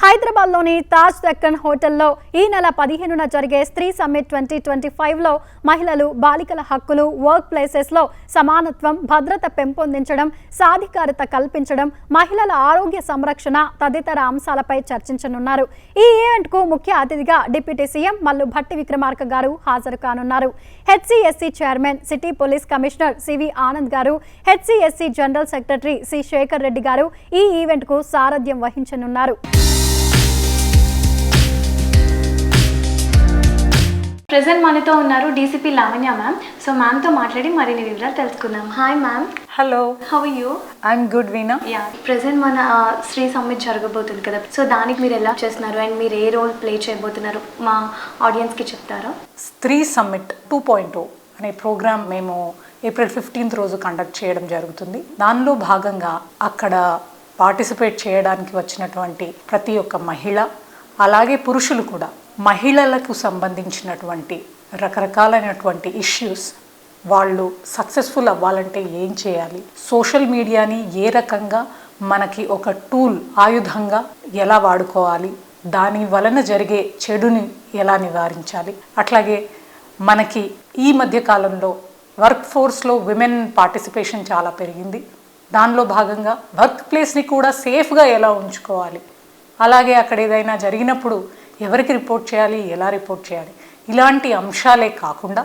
హైదరాబాద్లోని తాజ్ దక్కన్ హోటల్లో ఈ నెల 15న జరిగే స్త్రీ సమ్మిట్ 2025లో మహిళలు, బాలికల హక్కులు, వర్క్ ప్లేసెస్లో సమానత్వం, భద్రత పెంపొందించడం, సాధికారత కల్పించడం, మహిళల ఆరోగ్య సంరక్షణ తదితర అంశాలపై చర్చించనున్నారు. ఈ ఈవెంట్కు ముఖ్య అతిథిగా డిప్యూటీ సీఎం మల్లు భట్టి విక్రమార్క గారు హాజరు కానున్నారు. HCSC chairman, city police commissioner CV Anand గారు, HCSC general secretary C Shekar Reddy గారు ఈ ఈవెంట్కు సారథ్యం వహించనున్నారు. ప్రెజెంట్ మనతో ఉన్నారు డీసీపీ లావణ్య మ్యామ్. సో మ్యామ్తో మాట్లాడి మరిన్ని వివరాలు తెలుసుకుందాం. Hi ma'am. Hello. How are you? I'm good Veena. Yeah, present మన స్త్రీ సమ్మిట్ జరగబోతుంది కదా, సో దానికి మీరు ఎలా చేస్తున్నారు అండ్ మీరు ఏ రోల్ ప్లే చేయబోతున్నారు మా ఆడియన్స్కి చెప్తారా? స్త్రీ సమ్మిట్ 2.0 అనే ప్రోగ్రామ్ మేము ఏప్రిల్ 15th రోజు కండక్ట్ చేయడం జరుగుతుంది. దానిలో భాగంగా అక్కడ పార్టిసిపేట్ చేయడానికి వచ్చినటువంటి ప్రతి ఒక్క మహిళ, అలాగే పురుషులు కూడా మహిళలకు సంబంధించినటువంటి రకరకాలైనటువంటి ఇష్యూస్, వాళ్ళు సక్సెస్ఫుల్ అవ్వాలంటే ఏం చేయాలి, సోషల్ మీడియాని ఏ రకంగా మనకి ఒక టూల్, ఆయుధంగా ఎలా వాడుకోవాలి, దాని వలన జరిగే చెడుని ఎలా నివారించాలి, అట్లాగే మనకి ఈ మధ్య కాలంలో వర్క్ ఫోర్స్లో విమెన్ పార్టిసిపేషన్ చాలా పెరిగింది. దానిలో భాగంగా వర్క్ ప్లేస్ని కూడా సేఫ్గా ఎలా ఉంచుకోవాలి, అలాగే అక్కడ ఏదైనా జరిగినప్పుడు ఎవరికి రిపోర్ట్ చేయాలి, ఎలా రిపోర్ట్ చేయాలి, ఇలాంటి అంశాలే కాకుండా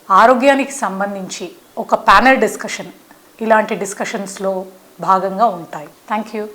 ఆరోగ్యానికి సంబంధించి ఒక ప్యానెల్ డిస్కషన్, ఇలాంటి డిస్కషన్స్లో భాగంగా ఉంటాయి. Thank you.